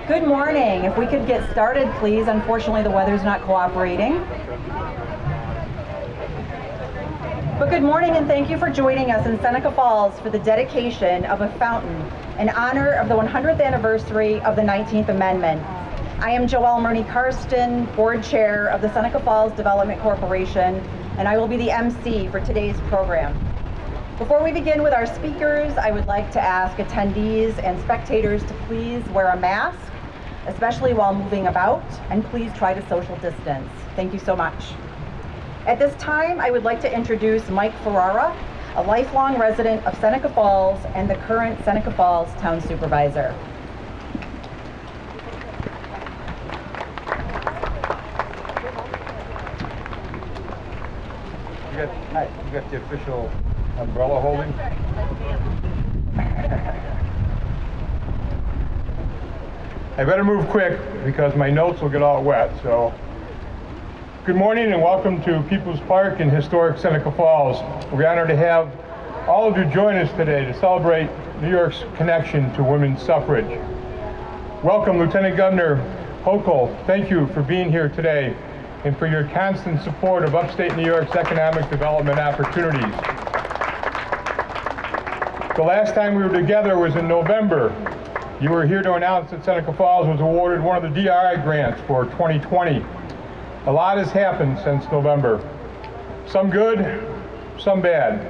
Good morning. If we could get started, please. Unfortunately, the weather's not cooperating. But good morning, and thank you for joining us in Seneca Falls for the dedication of a fountain in honor of the 100th anniversary of the 19th Amendment. I am Joelle Murney-Karsten, Board Chair of the Seneca Falls Development Corporation, and I will be the MC for today's program. Before we begin with our speakers, I would like to ask attendees and spectators to please wear a mask, especially while moving about, and please try to social distance. Thank you so much. At this time, I would like to introduce Mike Ferrara, a lifelong resident of Seneca Falls and the current Seneca Falls Town Supervisor. You got the official umbrella holding? I better move quick because my notes will get all wet. So, good morning and welcome to People's Park in historic Seneca Falls. We're honored to have all of you join us today to celebrate New York's connection to women's suffrage. Welcome, Lieutenant Governor Hochul. Thank you for being here today and for your constant support of upstate New York's economic development opportunities. The last time we were together was in November. You were here to announce that Seneca Falls was awarded one of the DRI grants for 2020. A lot has happened since November. Some good, some bad.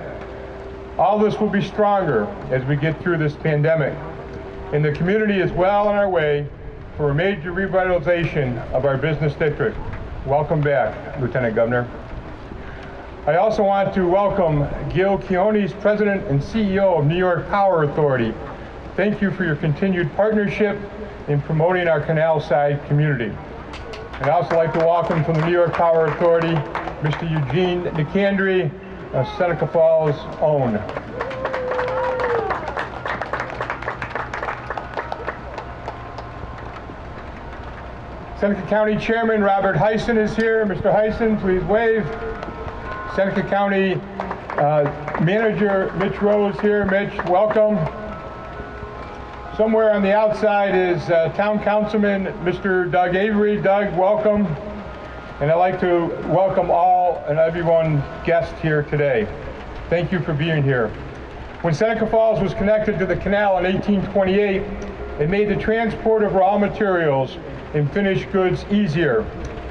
All this will be stronger as we get through this pandemic. And the community is well on our way for a major revitalization of our business district. Welcome back, Lieutenant Governor. I also want to welcome Gil Keonis, President and CEO of New York Power Authority. Thank you for your continued partnership in promoting our Canal side community. I'd also like to welcome from the New York Power Authority, Mr. Eugene Nicandri, Seneca Falls' own. Seneca County Chairman Robert Hyson is here. Mr. Hyson, please wave. Seneca County Manager Mitch Rose here. Mitch, welcome. Somewhere on the outside is Town Councilman Mr. Doug Avery. Doug, welcome. And I'd like to welcome all and everyone guests here today. Thank you for being here. When Seneca Falls was connected to the canal in 1828, it made the transport of raw materials and finished goods easier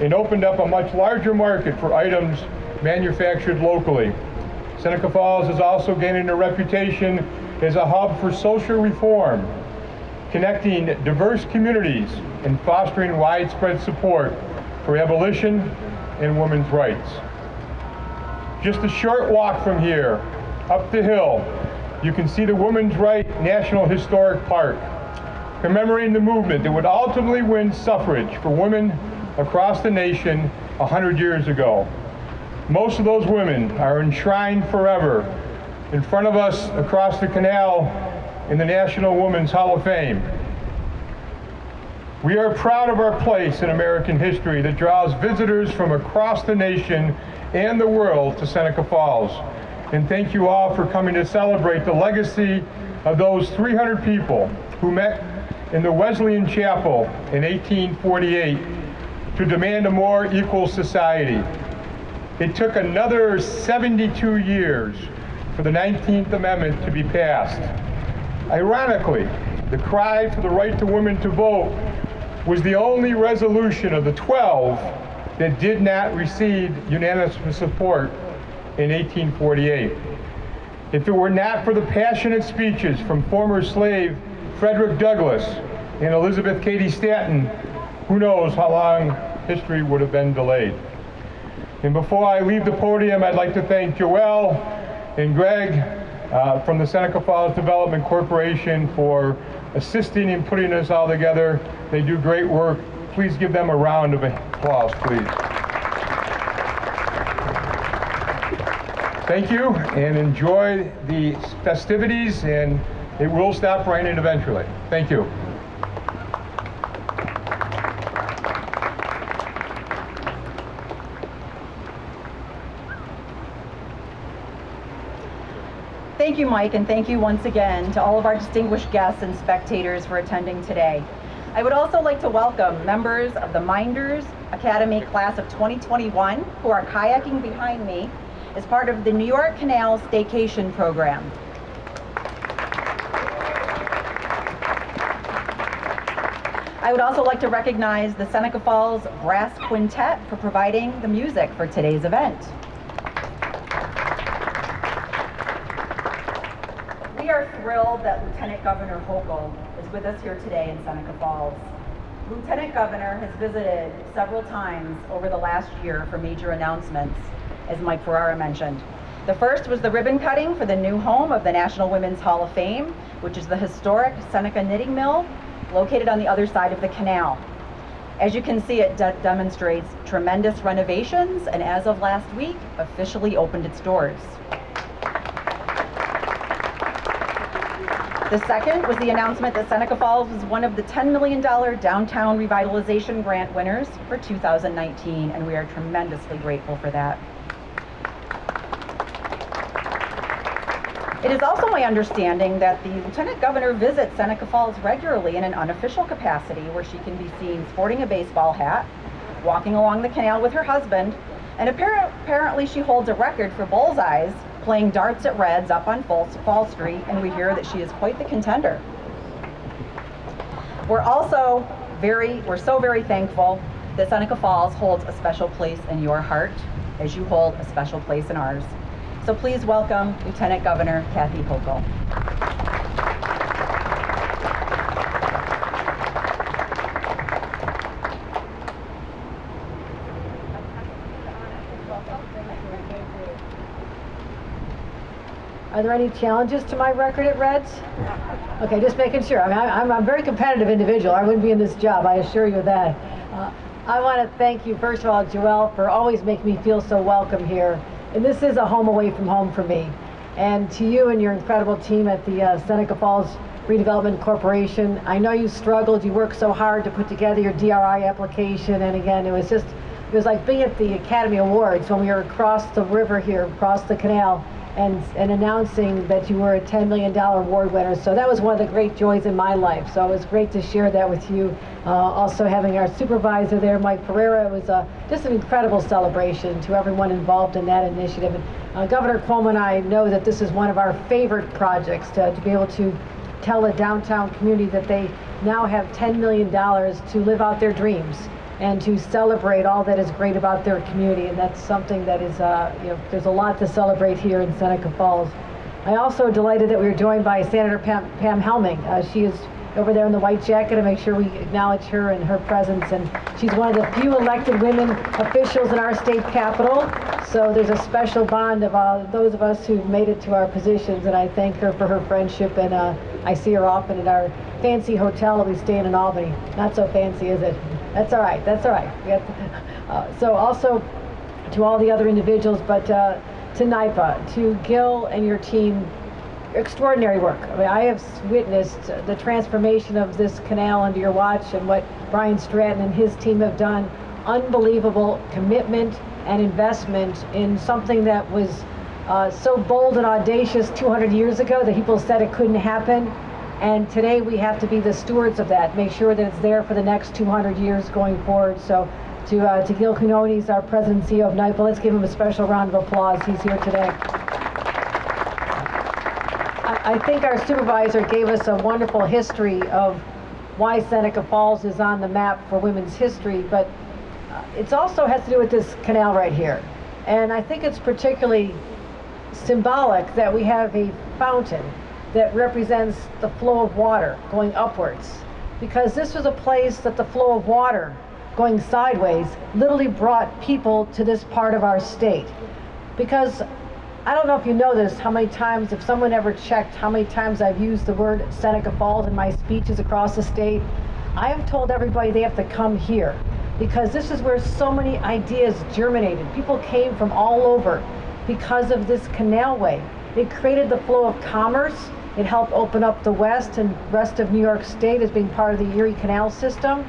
and opened up a much larger market for items manufactured locally. Seneca Falls is also gaining a reputation as a hub for social reform, connecting diverse communities and fostering widespread support for abolition and women's rights. Just a short walk from here, up the hill, you can see the Women's Right National Historic Park, commemorating the movement that would ultimately win suffrage for women across the nation 100 years ago. Most of those women are enshrined forever in front of us across the canal in the National Women's Hall of Fame. We are proud of our place in American history that draws visitors from across the nation and the world to Seneca Falls. And thank you all for coming to celebrate the legacy of those 300 people who met in the Wesleyan Chapel in 1848 to demand a more equal society. It took another 72 years for the 19th Amendment to be passed. Ironically, the cry for the right to women to vote was the only resolution of the 12 that did not receive unanimous support in 1848. If it were not for the passionate speeches from former slave Frederick Douglass and Elizabeth Cady Stanton, who knows how long history would have been delayed. And before I leave the podium, I'd like to thank Joelle and Greg from the Seneca Falls Development Corporation for assisting in putting this all together. They do great work. Please give them a round of applause, please. Thank you, and enjoy the festivities, and it will stop raining eventually. Thank you. Thank you, Mike, and thank you once again to all of our distinguished guests and spectators for attending today. I would also like to welcome members of the Minders Academy class of 2021 who are kayaking behind me as part of the New York Canal staycation program. I would also like to recognize the Seneca Falls Brass Quintet for providing the music for today's event. We are thrilled that Lieutenant Governor Hochul is with us here today in Seneca Falls. Lieutenant Governor has visited several times over the last year for major announcements, as Mike Ferrara mentioned. The first was the ribbon cutting for the new home of the National Women's Hall of Fame, which is the historic Seneca Knitting Mill, located on the other side of the canal. As you can see, it demonstrates tremendous renovations, and as of last week, officially opened its doors. The second was the announcement that Seneca Falls was one of the $10 million downtown revitalization grant winners for 2019, and we are tremendously grateful for that. It is also my understanding that the Lieutenant Governor visits Seneca Falls regularly in an unofficial capacity, where she can be seen sporting a baseball hat, walking along the canal with her husband, and apparently she holds a record for bullseyes playing darts at Reds up on Fall Street, and we hear that she is quite the contender. We're so very thankful that Seneca Falls holds a special place in your heart, as you hold a special place in ours. So please welcome Lieutenant Governor Kathy Hochul. Are there any challenges to my record at Reds? Okay, just making sure. I mean, I'm a very competitive individual. I wouldn't be in this job, I assure you that. I want to thank you, first of all, Joelle, for always making me feel so welcome here. And this is a home away from home for me. And to you and your incredible team at the Seneca Falls Redevelopment Corporation, I know you struggled, you worked so hard to put together your DRI application, and again, it was like being at the Academy Awards when we were across the river here, across the canal, and announcing that you were a $10 million award winner. So that was one of the great joys in my life. So it was great to share that with you. Also having our supervisor there, Mike Pereira, it was just an incredible celebration to everyone involved in that initiative. And Governor Cuomo and I know that this is one of our favorite projects to be able to tell the downtown community that they now have $10 million to live out their dreams and to celebrate all that is great about their community. And that's something that is, there's a lot to celebrate here in Seneca Falls. I also delighted that we were joined by Senator Pam Helming. She is over there in the white jacket, to make sure we acknowledge her and her presence. And she's one of the few elected women officials in our state capitol. So there's a special bond of those of us who've made it to our positions, and I thank her for her friendship. And I see her often at our fancy hotel that we stay in Albany. Not so fancy, is it? That's all right. That's all right. We have so also to all the other individuals, but to NYPA, to Gil and your team, extraordinary work. I mean, I have witnessed the transformation of this canal under your watch, and what Brian Stratton and his team have done. Unbelievable commitment and investment in something that was so bold and audacious 200 years ago that people said it couldn't happen. And today we have to be the stewards of that, make sure that it's there for the next 200 years going forward. So to Gil Canones, our President and CEO of NYPA, let's give him a special round of applause. He's here today. I think our supervisor gave us a wonderful history of why Seneca Falls is on the map for women's history, but it also has to do with this canal right here. And I think it's particularly symbolic that we have a fountain that represents the flow of water going upwards, because this was a place that the flow of water going sideways literally brought people to this part of our state. Because I don't know if you know this, how many times, if someone ever checked how many times I've used the word Seneca Falls in my speeches across the state, I have told everybody they have to come here, because this is where so many ideas germinated. People came from all over because of this canalway. It created the flow of commerce. It helped open up the West and rest of New York State as being part of the Erie Canal system,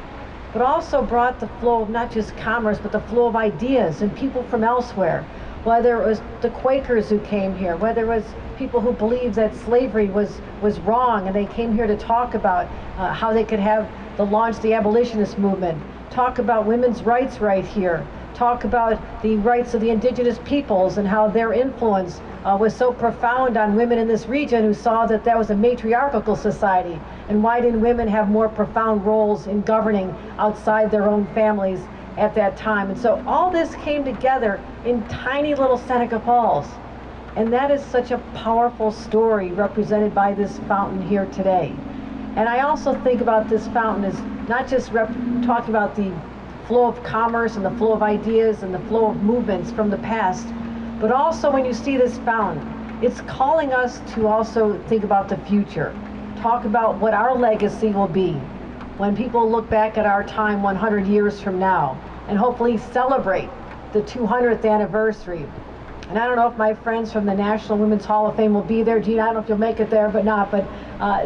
but also brought the flow of not just commerce, but the flow of ideas and people from elsewhere. Whether it was the Quakers who came here, whether it was people who believed that slavery was wrong, and they came here to talk about how they could have launch the abolitionist movement, talk about women's rights right here, talk about the rights of the indigenous peoples and how their influence was so profound on women in this region who saw that that was a matriarchal society, and why didn't women have more profound roles in governing outside their own families at that time. And so all this came together in tiny little Seneca Falls. And that is such a powerful story represented by this fountain here today. And I also think about this fountain as not just talking about the flow of commerce and the flow of ideas and the flow of movements from the past, but also when you see this fountain, it's calling us to also think about the future. Talk about what our legacy will be when people look back at our time 100 years from now, and hopefully celebrate the 200th anniversary. And I don't know if my friends from the National Women's Hall of Fame will be there. Gina, I don't know if you'll make it there, but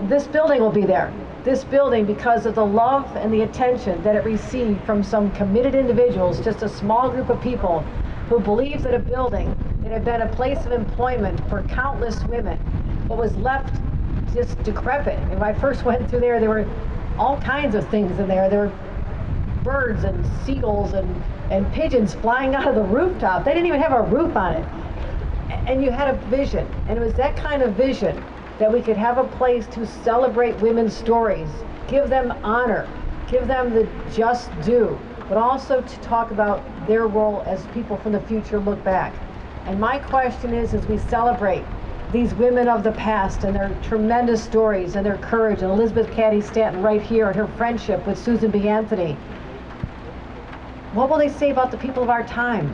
this building will be there. This building, because of the love and the attention that it received from some committed individuals, just a small group of people who believed that a building that had been a place of employment for countless women, but was left just decrepit. And when I first went through there were all kinds of things in there. There were birds and seagulls and pigeons flying out of the rooftop. They didn't even have a roof on it. And you had a vision, and it was that kind of vision that we could have a place to celebrate women's stories, give them honor, give them the just due, but also to talk about their role as people from the future look back. And my question is, as we celebrate these women of the past and their tremendous stories and their courage, and Elizabeth Cady Stanton right here and her friendship with Susan B. Anthony, what will they say about the people of our time?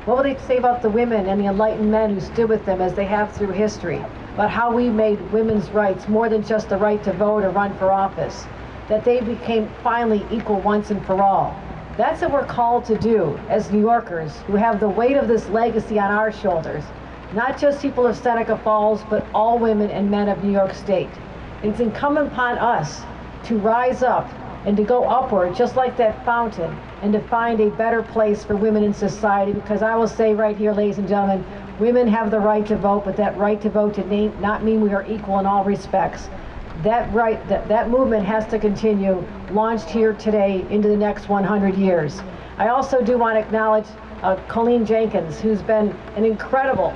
What will they say about the women and the enlightened men who stood with them as they have through history? About how we made women's rights more than just the right to vote or run for office, that they became finally equal once and for all. That's what we're called to do as New Yorkers who have the weight of this legacy on our shoulders. Not just people of Seneca Falls, but all women and men of New York State. It's incumbent upon us to rise up and to go upward, just like that fountain, and to find a better place for women in society, because I will say right here, ladies and gentlemen, women have the right to vote, but that right to vote did not mean we are equal in all respects. That movement has to continue, launched here today into the next 100 years. I also do want to acknowledge Colleen Jenkins, who's been an incredible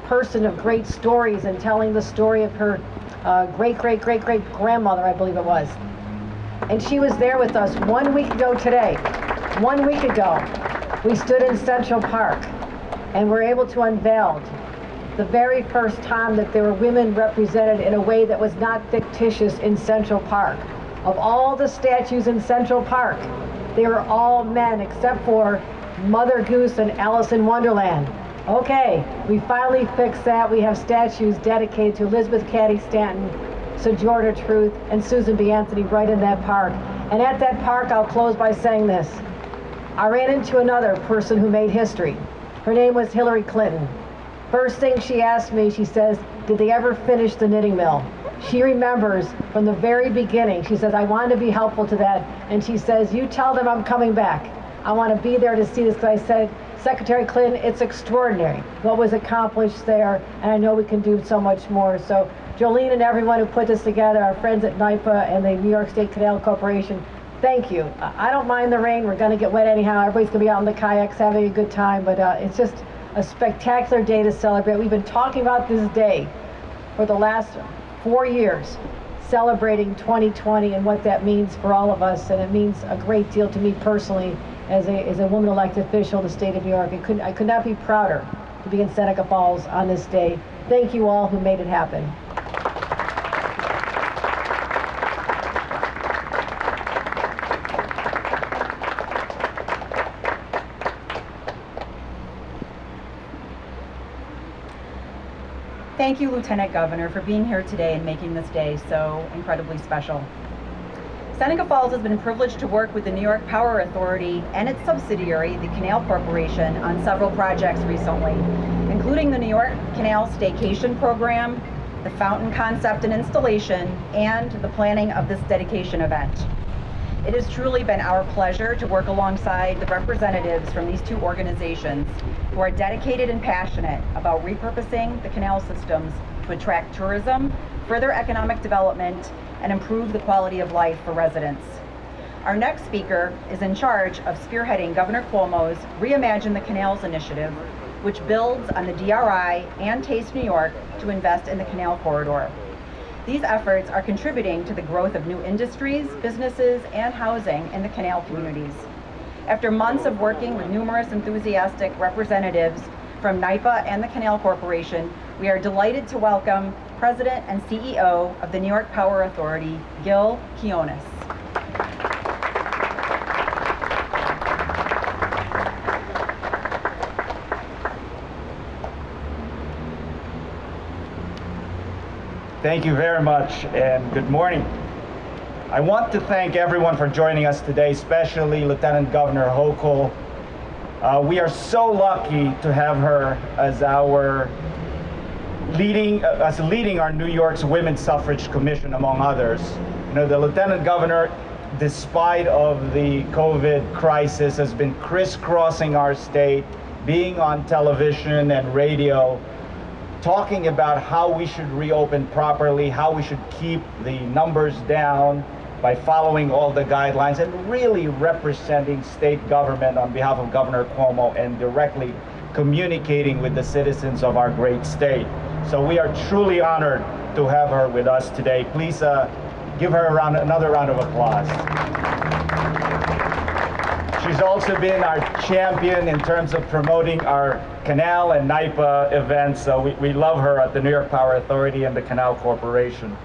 person of great stories and telling the story of her great-great-great-great-grandmother, I believe it was. And she was there with us 1 week ago today. 1 week ago, we stood in Central Park and were able to unveil the very first time that there were women represented in a way that was not fictitious in Central Park. Of all the statues in Central Park, they were all men except for Mother Goose and Alice in Wonderland. Okay, we finally fixed that. We have statues dedicated to Elizabeth Cady Stanton, Sojourner Truth, and Susan B. Anthony right in that park. And at that park, I'll close by saying this. I ran into another person who made history. Her name was Hillary Clinton. First thing she asked me, she says, did they ever finish the knitting mill? She remembers from the very beginning. She says, I wanted to be helpful to that. And she says, you tell them I'm coming back. I want to be there to see this, because I said, Secretary Clinton, it's extraordinary what was accomplished there, and I know we can do so much more. So Jolene and everyone who put this together, our friends at NYPA and the New York State Canal Corporation, thank you. I don't mind the rain. We're going to get wet anyhow. Everybody's going to be out in the kayaks having a good time, but it's just a spectacular day to celebrate. We've been talking about this day for the last 4 years, celebrating 2020 and what that means for all of us, and it means a great deal to me personally as a woman elected official of the state of New York. I could not be prouder to be in Seneca Falls on this day. Thank you all who made it happen. Thank you, Lieutenant Governor, for being here today and making this day so incredibly special. Seneca Falls has been privileged to work with the New York Power Authority and its subsidiary, the Canal Corporation, on several projects recently, including the New York Canal Staycation Program, the fountain concept and installation, and the planning of this dedication event. It has truly been our pleasure to work alongside the representatives from these two organizations who are dedicated and passionate about repurposing the canal systems to attract tourism, further economic development, and improve the quality of life for residents. Our next speaker is in charge of spearheading Governor Cuomo's Reimagine the Canals initiative, which builds on the DRI and Taste New York to invest in the Canal corridor. These efforts are contributing to the growth of new industries, businesses, and housing in the Canal communities. After months of working with numerous enthusiastic representatives from NYPA and the Canal Corporation, we are delighted to welcome President and CEO of the New York Power Authority, Gil Quinones. Thank you very much, and good morning. I want to thank everyone for joining us today, especially Lieutenant Governor Hochul. We are so lucky to have her as our leading our New York's Women's Suffrage Commission, among others. You know, the Lieutenant Governor, despite of the COVID crisis, has been crisscrossing our state, being on television and radio, talking about how we should reopen properly, how we should keep the numbers down by following all the guidelines, and really representing state government on behalf of Governor Cuomo and directly communicating with the citizens of our great state. So we are truly honored to have her with us today. Please give her another round of applause. She's also been our champion in terms of promoting our Canal and NYPA events, so we love her at the New York Power Authority and the Canal Corporation.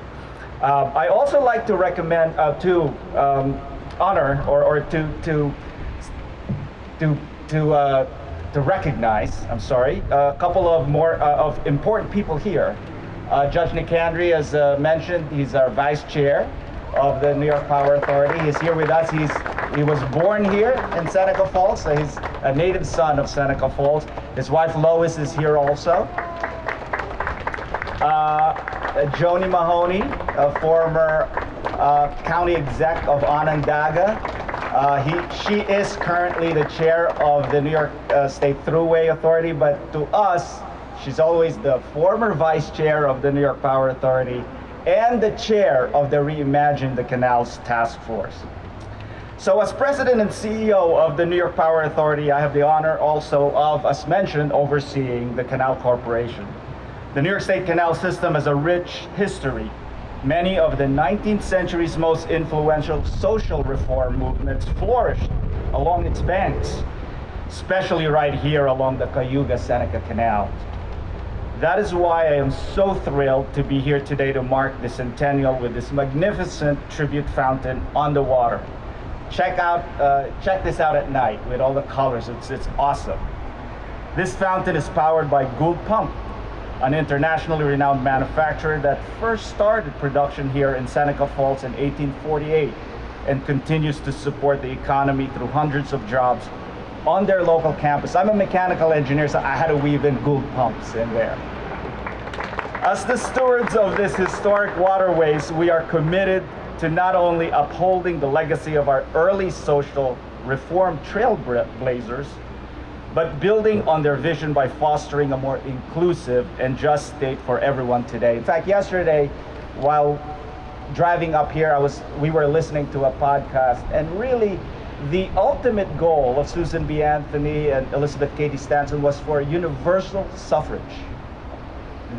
I also like to recommend, to recognize, a couple of more of important people here. Judge Nicandri, as mentioned, he's our Vice Chair of the New York Power Authority. He's here with us. He was born here in Seneca Falls, so he's a native son of Seneca Falls. His wife Lois is here also. Joni Mahoney, a former county exec of Onondaga. She is currently the chair of the New York State Thruway Authority, but to us, she's always the former vice chair of the New York Power Authority and the chair of the Reimagine the Canals Task Force. So as president and CEO of the New York Power Authority, I have the honor also of, as mentioned, overseeing the Canal Corporation. The New York State Canal System has a rich history. Many of the 19th century's most influential social reform movements flourished along its banks, especially right here along the Cayuga-Seneca Canal. That is why I am so thrilled to be here today to mark the centennial with this magnificent tribute fountain on the water. Check this out at night with all the colors. It's awesome. This fountain is powered by Gould Pump, an internationally renowned manufacturer that first started production here in Seneca Falls in 1848 and continues to support the economy through hundreds of jobs on their local campus. I'm a mechanical engineer, so I had to weave in Gould Pumps in there. As the stewards of this historic waterways, we are committed to not only upholding the legacy of our early social reform trailblazers, but building on their vision by fostering a more inclusive and just state for everyone today. In fact, yesterday, while driving up here, we were listening to a podcast, and really the ultimate goal of Susan B. Anthony and Elizabeth Cady Stanton was for universal suffrage.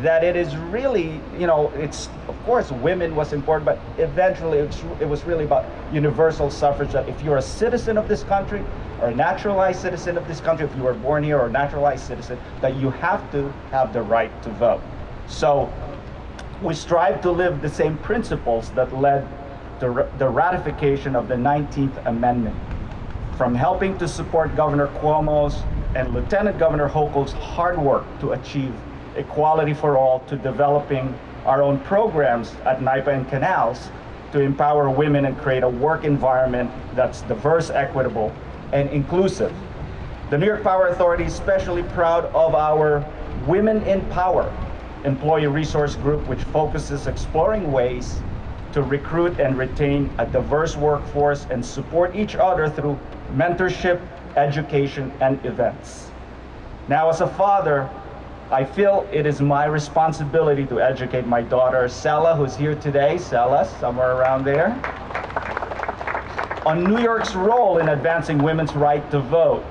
That it is really, it's, of course, women was important, but eventually it was really about universal suffrage, that if you're a citizen of this country or a naturalized citizen of this country, if you were born here or a naturalized citizen, that you have to have the right to vote. So we strive to live the same principles that led to the ratification of the 19th Amendment. From helping to support Governor Cuomo's and Lieutenant Governor Hochul's hard work to achieve equality for all, to developing our own programs at NYPA and Canals to empower women and create a work environment that's diverse, equitable, and inclusive. The New York Power Authority is especially proud of our Women in Power employee resource group, which focuses exploring ways to recruit and retain a diverse workforce and support each other through mentorship, education, and events. Now, as a father, I feel it is my responsibility to educate my daughter, Sela, who's here today. Sela, somewhere around there. on New York's role in advancing women's right to vote.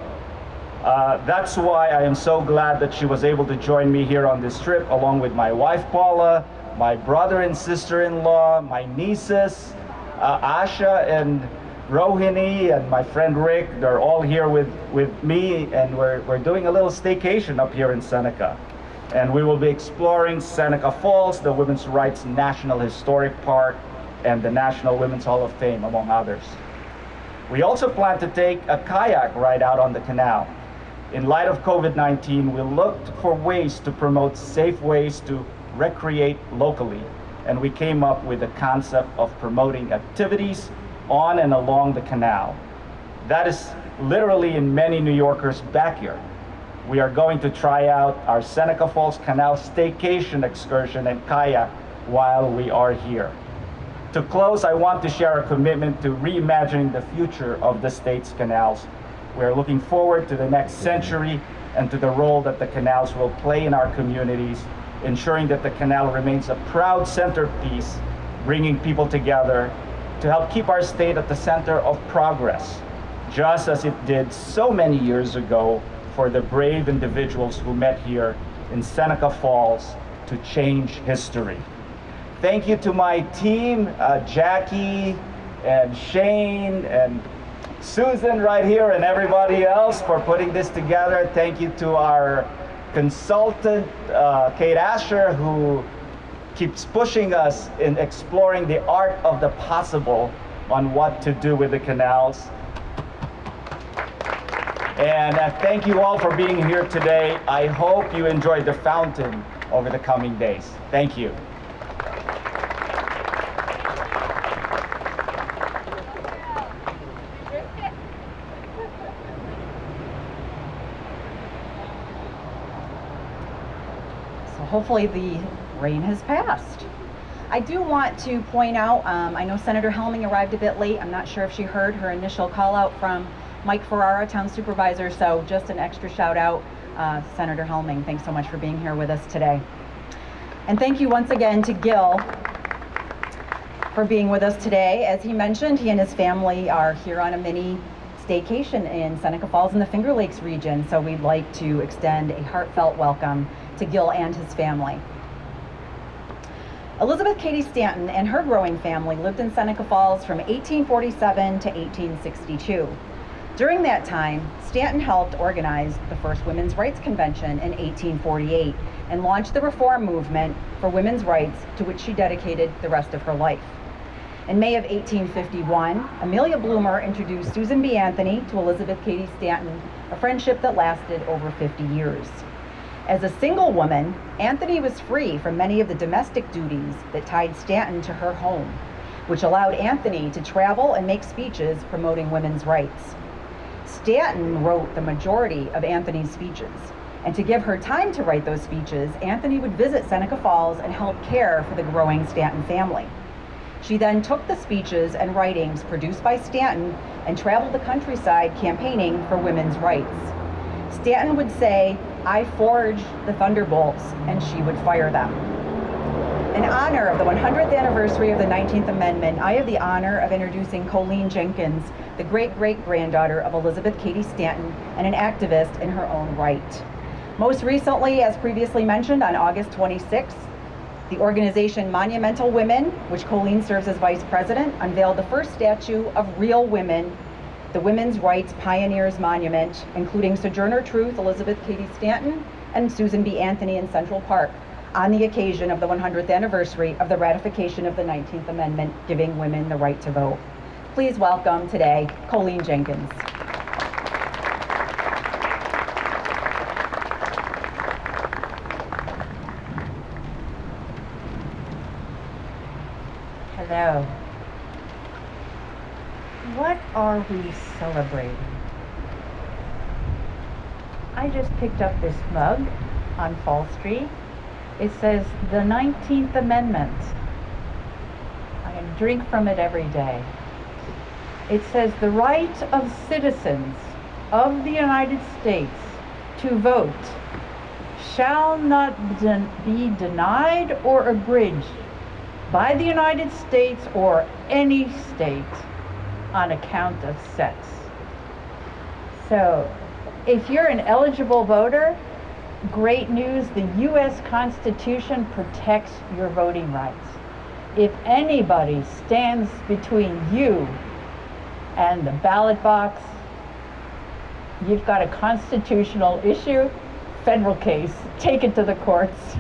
That's why I am so glad that she was able to join me here on this trip, along with my wife Paula, my brother and sister-in-law, my nieces, Asha and Rohini, and my friend Rick. They're all here with me, and we're doing a little staycation up here in Seneca. And we will be exploring Seneca Falls, the Women's Rights National Historic Park, and the National Women's Hall of Fame, among others. We also plan to take a kayak ride out on the canal. In light of COVID-19, we looked for ways to promote safe ways to recreate locally, and we came up with the concept of promoting activities on and along the canal. That is literally in many New Yorkers' backyard. We are going to try out our Seneca Falls Canal staycation excursion and kayak while we are here. To close, I want to share a commitment to reimagining the future of the state's canals. We are looking forward to the next century and to the role that the canals will play in our communities, ensuring that the canal remains a proud centerpiece, bringing people together to help keep our state at the center of progress, just as it did so many years ago for the brave individuals who met here in Seneca Falls to change history. Thank you to my team, Jackie and Shane and Susan right here and everybody else for putting this together. Thank you to our consultant, Kate Asher, who keeps pushing us in exploring the art of the possible on what to do with the canals. And thank you all for being here today. I hope you enjoyed the fountain over the coming days. Thank you. So hopefully the rain has passed. I do want to point out, I know Senator Helming arrived a bit late. I'm not sure if she heard her initial call out from Mike Ferrara, Town Supervisor, so just an extra shout out, Senator Helming. Thanks so much for being here with us today. And thank you once again to Gil for being with us today. As he mentioned, he and his family are here on a mini staycation in Seneca Falls in the Finger Lakes region, so we'd like to extend a heartfelt welcome to Gil and his family. Elizabeth Cady Stanton and her growing family lived in Seneca Falls from 1847 to 1862. During that time, Stanton helped organize the first Women's Rights Convention in 1848 and launched the reform movement for women's rights, to which she dedicated the rest of her life. In May of 1851, Amelia Bloomer introduced Susan B. Anthony to Elizabeth Cady Stanton, a friendship that lasted over 50 years. As a single woman, Anthony was free from many of the domestic duties that tied Stanton to her home, which allowed Anthony to travel and make speeches promoting women's rights. Stanton wrote the majority of Anthony's speeches, and to give her time to write those speeches, Anthony would visit Seneca Falls and help care for the growing Stanton family. She then took the speeches and writings produced by Stanton and traveled the countryside campaigning for women's rights. Stanton would say, "I forged the thunderbolts," and she would fire them. In honor of the 100th anniversary of the 19th Amendment, I have the honor of introducing Colleen Jenkins, the great-great-granddaughter of Elizabeth Cady Stanton and an activist in her own right. Most recently, as previously mentioned, on August 26th, the organization Monumental Women, which Colleen serves as vice president, unveiled the first statue of real women, the Women's Rights Pioneers Monument, including Sojourner Truth, Elizabeth Cady Stanton, and Susan B. Anthony in Central Park, on the occasion of the 100th anniversary of the ratification of the 19th Amendment, giving women the right to vote. Please welcome today, Colleen Jenkins. Hello. What are we celebrating? I just picked up this mug on Fall Street. It says the 19th Amendment. I drink from it every day. It says the right of citizens of the United States to vote shall not be denied or abridged by the United States or any state on account of sex. So if you're an eligible voter, great news, the U.S. Constitution protects your voting rights. If anybody stands between you and the ballot box, you've got a constitutional issue, federal case, take it to the courts.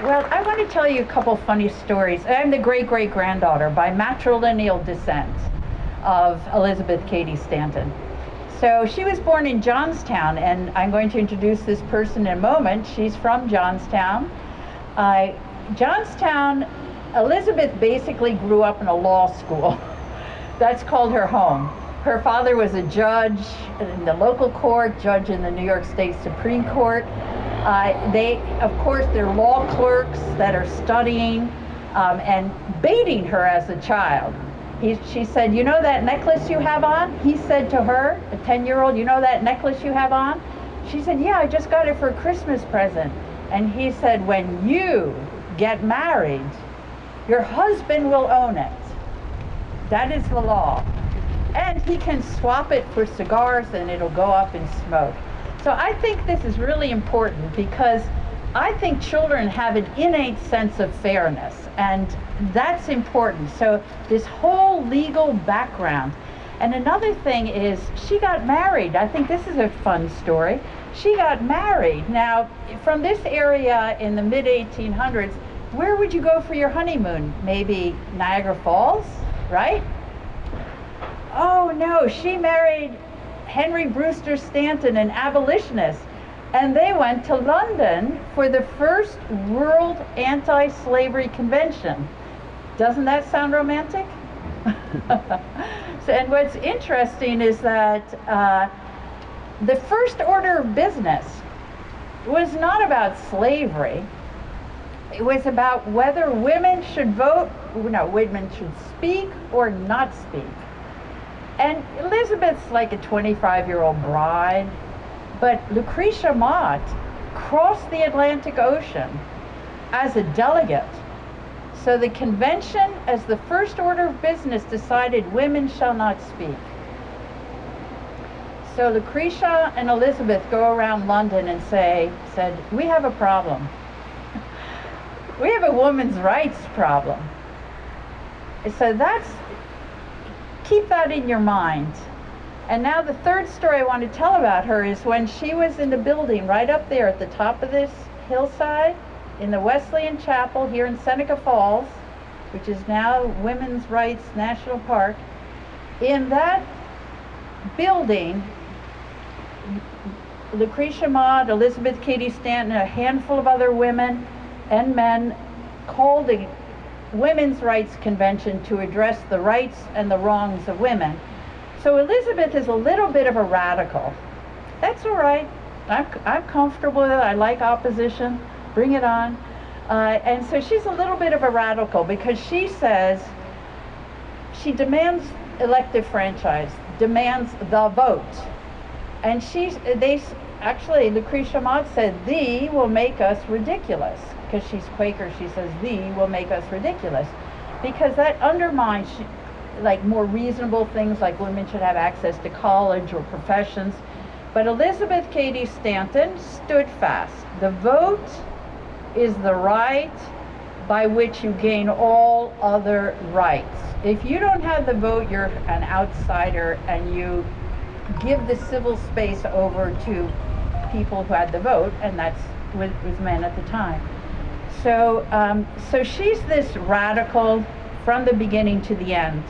Well, I want to tell you a couple funny stories. I'm the great-great-granddaughter by matrilineal descent of Elizabeth Cady Stanton. So she was born in Johnstown, and I'm going to introduce this person in a moment. She's from Johnstown. Johnstown, Elizabeth basically grew up in a law school. That's called her home. Her father was a judge in the local court, judge in the New York State Supreme Court. Of course, they're law clerks that are studying and baiting her as a child. She said, "You know that necklace you have on?" He said to her, a 10-year-old, "You know that necklace you have on?" She said, "Yeah, I just got it for a Christmas present." And he said, "When you get married, your husband will own it. That is the law. And he can swap it for cigars and it'll go up in smoke." So I think this is really important because I think children have an innate sense of fairness, and that's important. So this whole legal background. And another thing is she got married. I think this is a fun story. She got married. Now, from this area in the mid-1800s, where would you go for your honeymoon? Maybe Niagara Falls, right? Oh no, she married Henry Brewster Stanton, an abolitionist, and they went to London for the first World Anti-Slavery Convention. Doesn't that sound romantic? And what's interesting is that the first order of business was not about slavery. It was about whether women should vote, women should speak or not speak. And Elizabeth's like a 25-year-old bride, but Lucretia Mott crossed the Atlantic Ocean as a delegate. So the convention, as the first order of business, decided women shall not speak. So Lucretia and Elizabeth go around London and said, "We have a problem. We have a women's rights problem." So keep that in your mind. And now the third story I want to tell about her is when she was in the building right up there at the top of this hillside in the Wesleyan Chapel here in Seneca Falls, which is now Women's Rights National Park. In that building, Lucretia Mott, Elizabeth Cady Stanton, a handful of other women and men called a Women's Rights Convention to address the rights and the wrongs of women. So Elizabeth is a little bit of a radical. That's all right. I'm comfortable with it. I like opposition. Bring it on. And so she's a little bit of a radical because she says she demands elective franchise, demands the vote. And Lucretia Mott said, "Thee will make us ridiculous." Because she's Quaker, she says, "Thee will make us ridiculous." Because that undermines more reasonable things like women should have access to college or professions. But Elizabeth Cady Stanton stood fast. The vote is the right by which you gain all other rights. If you don't have the vote, you're an outsider, and you give the civil space over to people who had the vote, and that was men at the time. So she's this radical from the beginning to the end.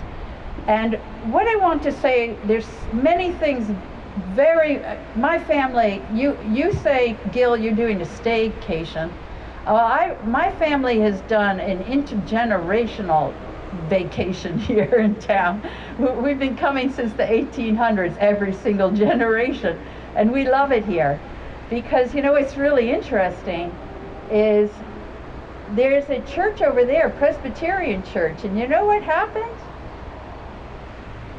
And what I want to say, there's many things my family, you say, Gil, you're doing a staycation. My family has done an intergenerational vacation here in town. We've been coming since the 1800s, every single generation, and we love it here. Because, what's really interesting is there's a church over there, Presbyterian church, and you know what happened?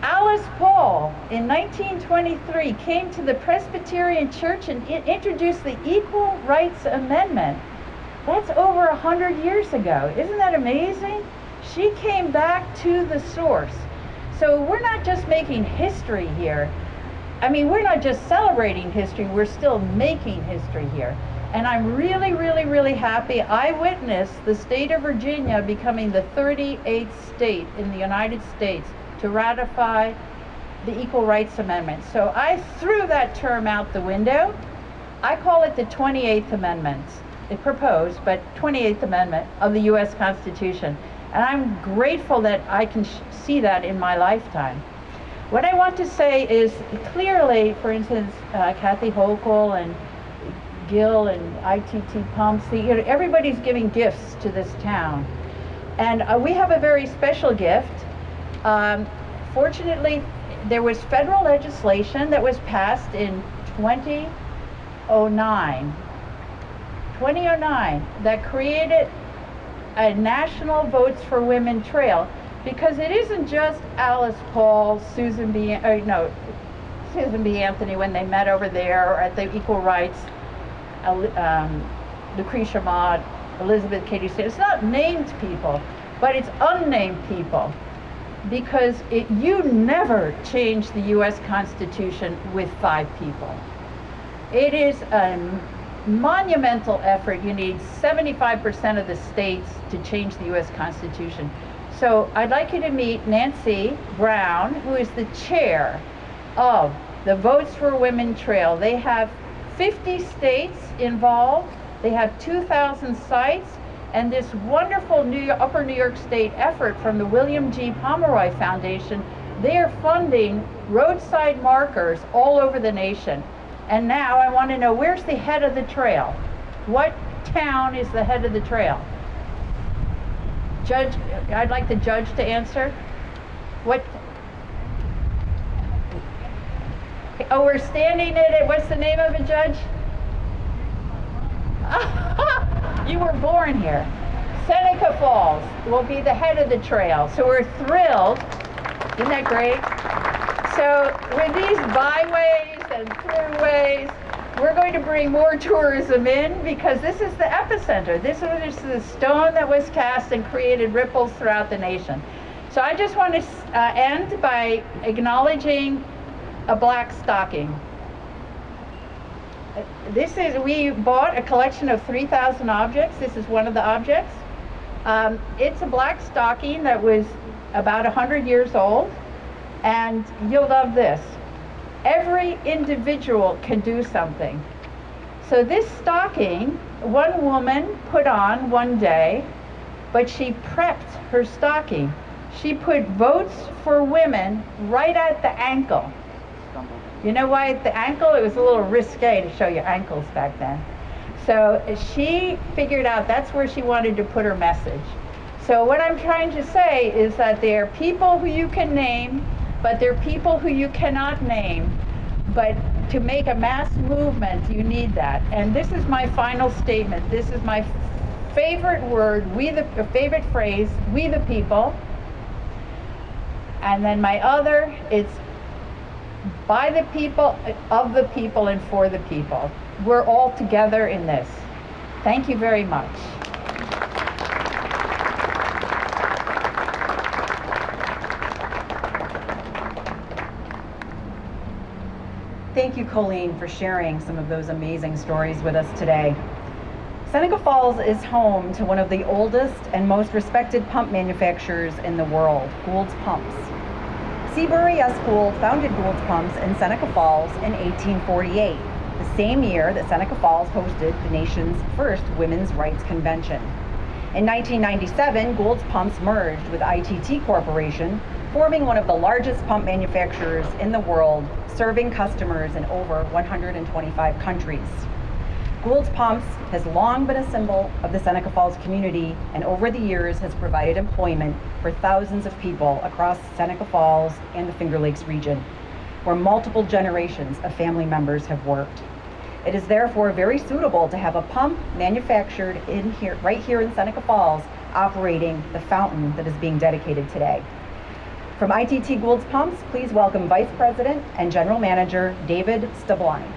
Alice Paul, in 1923, came to the Presbyterian church and introduced the Equal Rights Amendment. That's over 100 years ago. Isn't that amazing? She came back to the source. So we're not just making history here. I mean, we're not just celebrating history, we're still making history here. And I'm really, really, really happy I witnessed the state of Virginia becoming the 38th state in the United States to ratify the Equal Rights Amendment. So I threw that term out the window. I call it the 28th Amendment. It proposed, but 28th Amendment of the US Constitution. And I'm grateful that I can see that in my lifetime. What I want to say is clearly, for instance, Kathy Hochul and Gil and ITT Pumps, everybody's giving gifts to this town. And we have a very special gift. Fortunately, there was federal legislation that was passed in 2009 that created a national Votes for Women trail, because it isn't just Alice Paul, Susan B. Anthony when they met over there or at the Equal Rights, Lucretia Mott, Elizabeth Cady Stanton. It's not named people, but it's unnamed people, because you never change the US Constitution with 5 people. It is a monumental effort. You need 75% of the states to change the US Constitution. So I'd like you to meet Nancy Brown, who is the chair of the Votes for Women Trail. They have 50 states involved. They have 2,000 sites, and this wonderful Upper New York State effort from the William G. Pomeroy Foundation. They are funding roadside markers all over the nation. And now I want to know, where's the head of the trail? What town is the head of the trail? Judge, I'd like the judge to answer. What? Oh, we're standing in it. What's the name of it, Judge? You were born here. Seneca Falls will be the head of the trail. So we're thrilled. Isn't that great? So with these byways and throughways, we're going to bring more tourism in, because this is the epicenter. This is the stone that was cast and created ripples throughout the nation. So I just want to end by acknowledging a black stocking. We bought a collection of 3,000 objects. This is one of the objects. It's a black stocking that was about 100 years old, and you'll love this. Every individual can do something. So this stocking, one woman put on one day, but she prepped her stocking. She put Votes for Women right at the ankle. You know why at the ankle? It was a little risque to show your ankles back then. So she figured out that's where she wanted to put her message. So what I'm trying to say is that there are people who you can name, but there are people who you cannot name. But to make a mass movement, you need that. And this is my final statement. This is my favorite word, favorite phrase, we the people. And then my other, it's by the people, of the people, and for the people. We're all together in this. Thank you very much. Thank you, Colleen, for sharing some of those amazing stories with us today. Seneca Falls is home to one of the oldest and most respected pump manufacturers in the world, Gould's Pumps. Seabury S. Gould founded Gould's Pumps in Seneca Falls in 1848, the same year that Seneca Falls hosted the nation's first Women's Rights Convention. In 1997, Gould's Pumps merged with ITT Corporation, forming one of the largest pump manufacturers in the world, serving customers in over 125 countries. Gould's Pumps has long been a symbol of the Seneca Falls community, and over the years has provided employment for thousands of people across Seneca Falls and the Finger Lakes region, where multiple generations of family members have worked. It is therefore very suitable to have a pump manufactured right here in Seneca Falls, operating the fountain that is being dedicated today. From ITT Gould's Pumps, please welcome Vice President and General Manager David Stabline.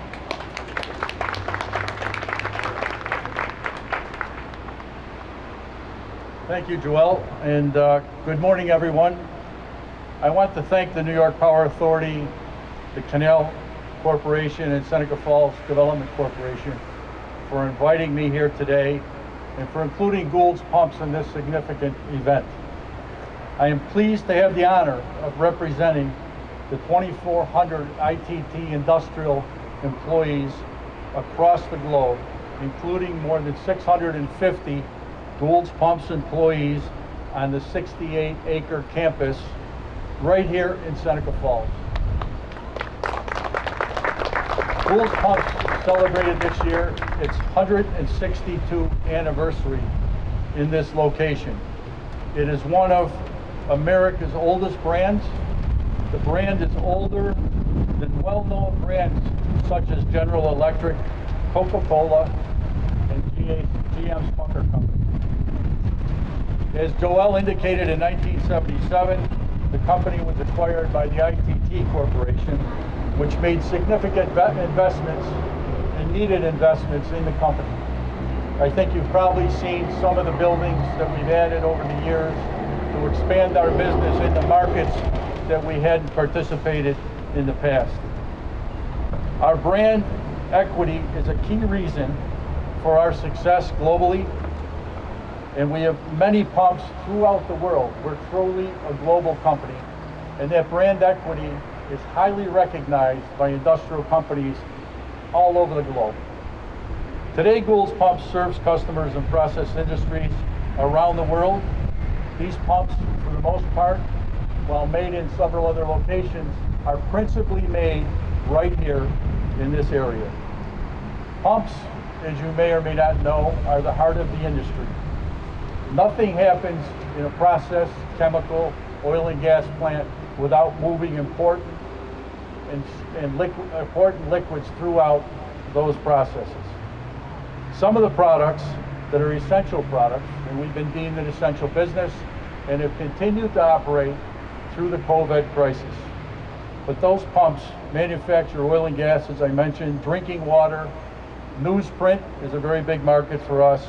Thank you, Joelle, and good morning, everyone. I want to thank the New York Power Authority, the Canal Corporation, and Seneca Falls Development Corporation for inviting me here today and for including Gould's Pumps in this significant event. I am pleased to have the honor of representing the 2,400 ITT industrial employees across the globe, including more than 650 Gould's Pumps employees on the 68-acre campus right here in Seneca Falls. Gould's Pumps celebrated this year its 162nd anniversary in this location. It is one of America's oldest brands. The brand is older than well-known brands such as General Electric, Coca-Cola, and GM's Bunker Company. As Joelle indicated, in 1977, the company was acquired by the ITT Corporation, which made significant investments and needed investments in the company. I think you've probably seen some of the buildings that we've added over the years to expand our business in the markets that we hadn't participated in the past. Our brand equity is a key reason for our success globally, and we have many pumps throughout the world. We're truly a global company, and that brand equity is highly recognized by industrial companies all over the globe. Today, Gould's Pumps serves customers in process industries around the world. These pumps, for the most part, while made in several other locations, are principally made right here in this area. Pumps, as you may or may not know, are the heart of the industry. Nothing happens in a process, chemical, oil and gas plant without moving important liquids throughout those processes. Some of the products that are essential products, and we've been deemed an essential business and have continued to operate through the COVID crisis. But those pumps manufacture oil and gas, as I mentioned, drinking water, newsprint is a very big market for us,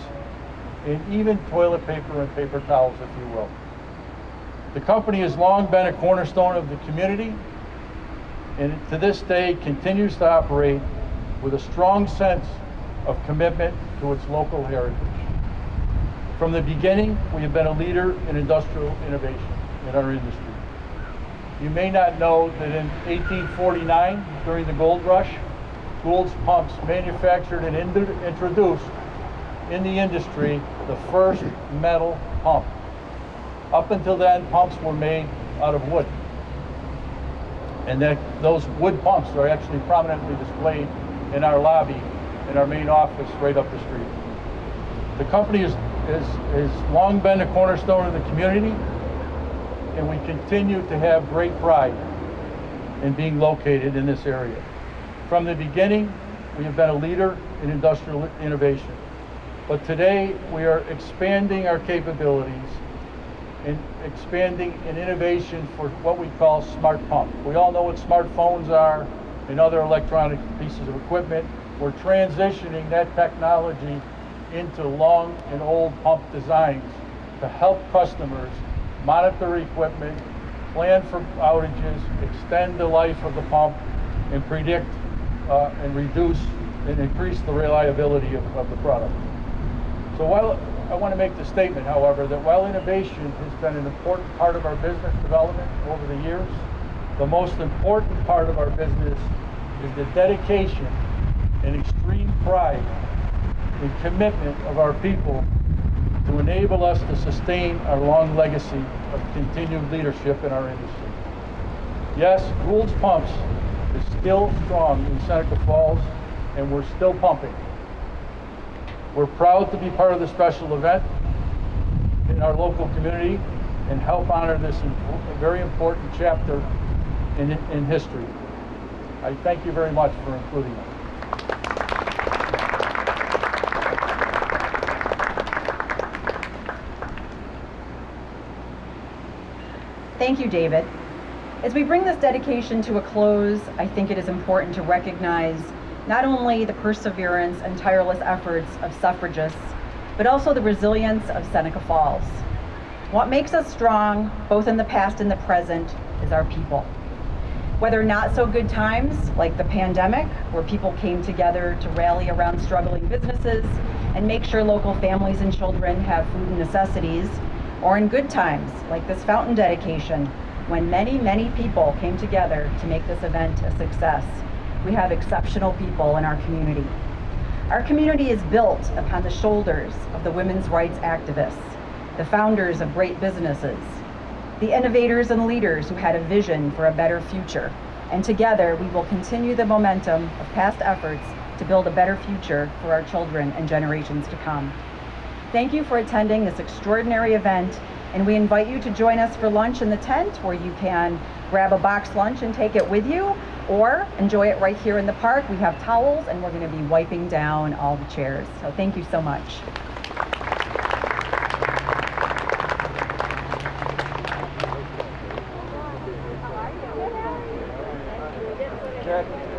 and even toilet paper and paper towels, if you will. The company has long been a cornerstone of the community, and to this day continues to operate with a strong sense of commitment to its local heritage. From the beginning, we have been a leader in industrial innovation in our industry. You may not know that in 1849, during the gold rush, Gould's Pumps manufactured and introduced in the industry the first metal pump. Up until then, pumps were made out of wood. And those wood pumps are actually prominently displayed in our lobby, in our main office right up the street. The company has long been a cornerstone of the community, and we continue to have great pride in being located in this area. From the beginning, we have been a leader in industrial innovation. But today, we are expanding our capabilities and expanding an innovation for what we call smart pump. We all know what smartphones are and other electronic pieces of equipment. We're transitioning that technology into long and old pump designs to help customers monitor equipment, plan for outages, extend the life of the pump, and predict and reduce and increase the reliability of the product. So while I want to make the statement, however, that while innovation has been an important part of our business development over the years, the most important part of our business is the dedication and extreme pride and commitment of our people to enable us to sustain our long legacy of continued leadership in our industry. Yes, Gould's Pumps is still strong in Seneca Falls, and we're still pumping. We're proud to be part of the special event in our local community and help honor this very important chapter in history. I thank you very much for including us. Thank you, David. As we bring this dedication to a close, I think it is important to recognize not only the perseverance and tireless efforts of suffragists, but also the resilience of Seneca Falls. What makes us strong, both in the past and the present, is our people. Whether not so good times, like the pandemic, where people came together to rally around struggling businesses and make sure local families and children have food and necessities, or in good times, like this fountain dedication, when many, many people came together to make this event a success. We have exceptional people in our community. Our community is built upon the shoulders of the women's rights activists, the founders of great businesses, the innovators and leaders who had a vision for a better future. And together, we will continue the momentum of past efforts to build a better future for our children and generations to come. Thank you for attending this extraordinary event, and we invite you to join us for lunch in the tent, where you can grab a box lunch and take it with you, or enjoy it right here in the park. We have towels, and we're going to be wiping down all the chairs. So thank you so much. Check.